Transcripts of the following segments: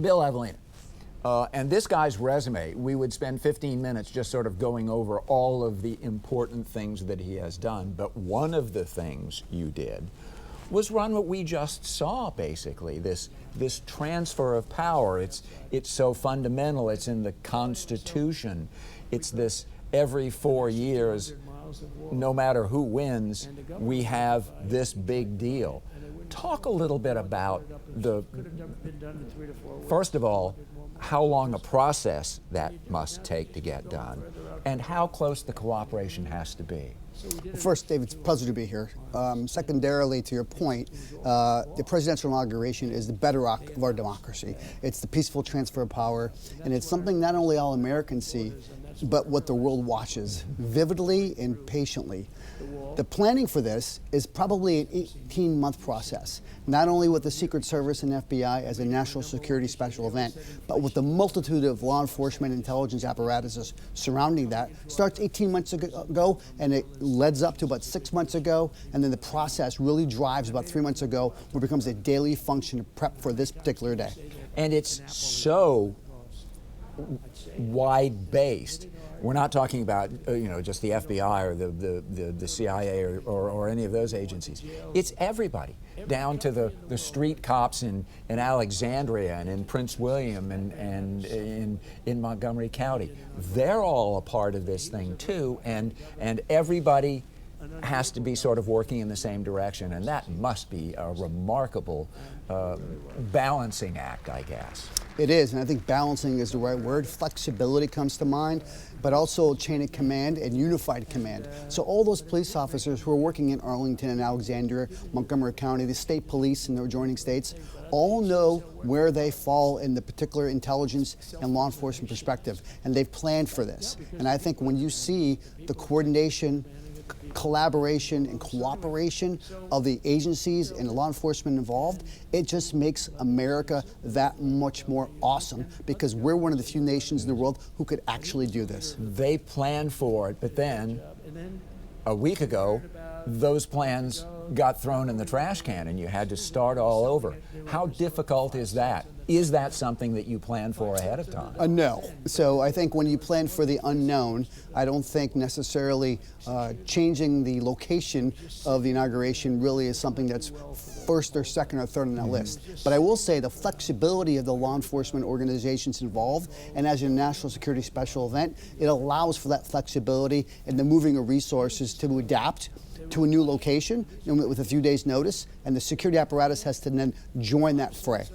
Bill Evanina. And this guy's resume, we would spend 15 minutes just sort of going over all of the important things that he has done. But one of the things you did was run what we just saw, basically, this transfer of power. It's so fundamental. It's in the Constitution. It's this every 4 years, no matter who wins, we have this big deal. Talk a little bit about first of all, how long a process that must take to get done, and how close the cooperation has to be. First, David, it's a pleasure to be here. Secondarily, to your point, the presidential inauguration is the bedrock of our democracy. It's the peaceful transfer of power, and it's something not only all Americans see, but what the world watches vividly and patiently. The planning for this is probably an 18-month process, not only with the Secret Service and FBI as a national security special event, but with the multitude of law enforcement intelligence apparatuses surrounding that. Starts 18 months ago, and it leads up to about 6 months ago, and then the process really drives about 3 months ago, where it becomes a daily function of prep for this particular day. And it's so wide-based. We're not talking about just the FBI or the CIA or any of those agencies. It's everybody, down to the street cops in Alexandria and in Prince William and in Montgomery County. They're all a part of this thing too, and everybody has to be sort of working in the same direction, and that must be a remarkable balancing act, I guess. It is, and I think balancing is the right word. Flexibility comes to mind, but also chain of command and unified command. So all those police officers who are working in Arlington and Alexandria, Montgomery County, the state police and the adjoining states, all know where they fall in the particular intelligence and law enforcement perspective, and they've planned for this. And I think when you see the coordination, collaboration and cooperation of the agencies and the law enforcement involved, it just makes America that much more awesome, because we're one of the few nations in the world who could actually do this. They planned for it, but then a week ago, those plans got thrown in the trash can and you had to start all over. How difficult is that? Is that something that you plan for ahead of time? No. So I think when you plan for the unknown, I don't think necessarily changing the location of the inauguration really is something that's first or second or third on that list. But I will say the flexibility of the law enforcement organizations involved, and as a national security special event, it allows for that flexibility and the moving of resources to adapt to a new location with a few days' notice, and the security apparatus has to then join that fray.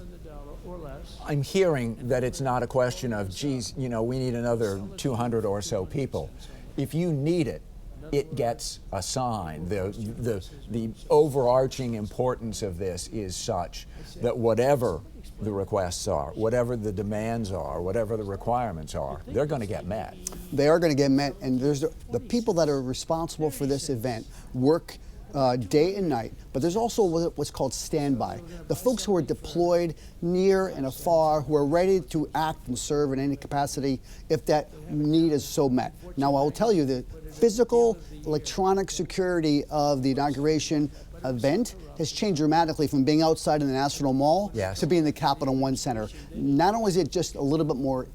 I'm hearing that it's not a question of, geez, we need another 200 or so people. If you need it, it gets assigned. The overarching importance of this is such that whatever the requests are, whatever the demands are, whatever the requirements are, they're going to get met. They are going to get met, and there's the people that are responsible for this event work day and night, but there's also what's called standby. The folks who are deployed near and afar, who are ready to act and serve in any capacity if that need is so met. Now, I will tell you the physical, electronic security of the inauguration event has changed dramatically from being outside in the National Mall to being in the Capital One Center. Not only is it just a little bit more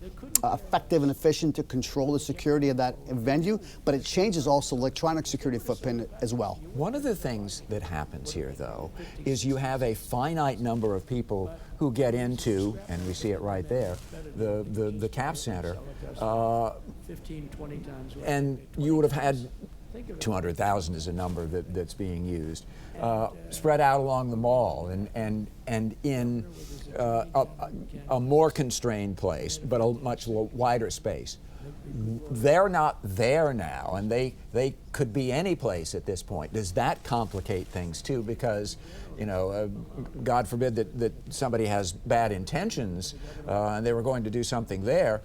effective and efficient to control the security of that venue, but it changes also electronic security footprint as well. One of the things that happens here, though, is you have a finite number of people who get into, and we see it right there, the Cap Center, and you would have had 200,000 is a number that's being used, spread out along the mall and in a more constrained place, but a much wider space. They're not there now, and they could be any place at this point. Does that complicate things too? Because, God forbid that somebody has bad intentions and they were going to do something there,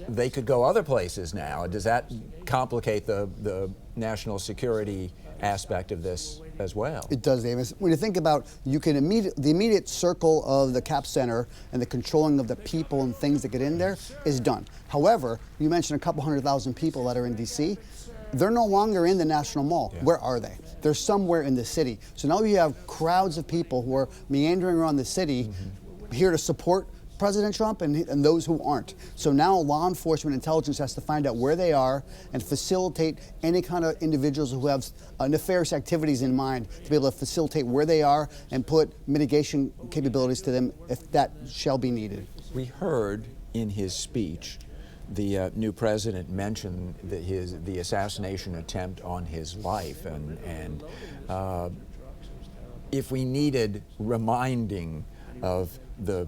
they could go other places now. Does that complicate the national security aspect of this as well? It does, Davis. When you think about, the immediate circle of the Cap Center and the controlling of the people and things that get in there is done. However, you mentioned a couple 100,000 people that are in D.C. They're no longer in the National Mall. Yeah. Where are they? They're somewhere in the city. So now you have crowds of people who are meandering around the city, here to support President Trump and those who aren't. So now law enforcement intelligence has to find out where they are and facilitate any kind of individuals who have nefarious activities in mind to be able to facilitate where they are and put mitigation capabilities to them if that shall be needed. We heard in his speech the new president mention the assassination attempt on his life, and if we needed reminding of the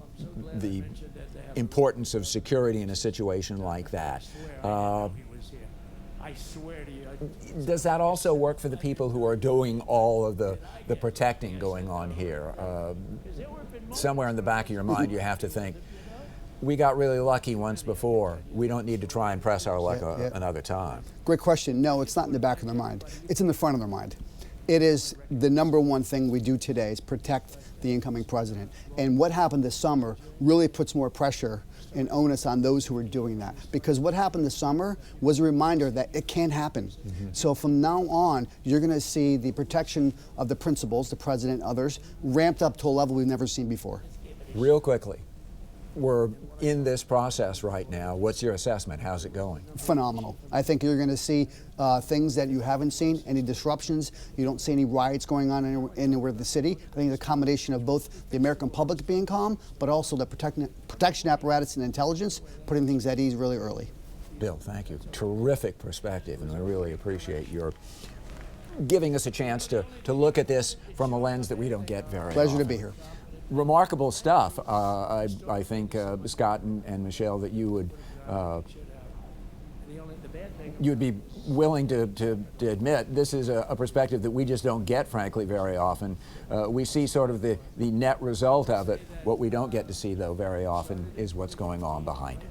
importance of security in a situation like that, does that also work for the people who are doing all of the protecting going on here? Somewhere in the back of your mind you have to think, we got really lucky once before. We don't need to try and press our luck another time. Great question. No, it's not in the back of their mind. It's in the front of their mind. It is the number one thing we do today is protect the incoming president. And what happened this summer really puts more pressure and onus on those who are doing that. Because what happened this summer was a reminder that it can happen. Mm-hmm. So from now on, you're going to see the protection of the principals, the president, others, ramped up to a level we've never seen before. Real quickly, we're in this process right now. What's your assessment? How's it going? Phenomenal. I think you're going to see things that you haven't seen, any disruptions. You don't see any riots going on anywhere in the city. I think the combination of both the American public being calm, but also the protection apparatus and intelligence, putting things at ease really early. Bill, thank you. Terrific perspective, and I really appreciate your giving us a chance to look at this from a lens that we don't get very Pleasure often. to be here. Remarkable stuff. I think, Scott and Michelle, that you would you'd be willing to admit this is a perspective that we just don't get, frankly, very often. We see sort of the net result of it. What we don't get to see, though, very often is what's going on behind it.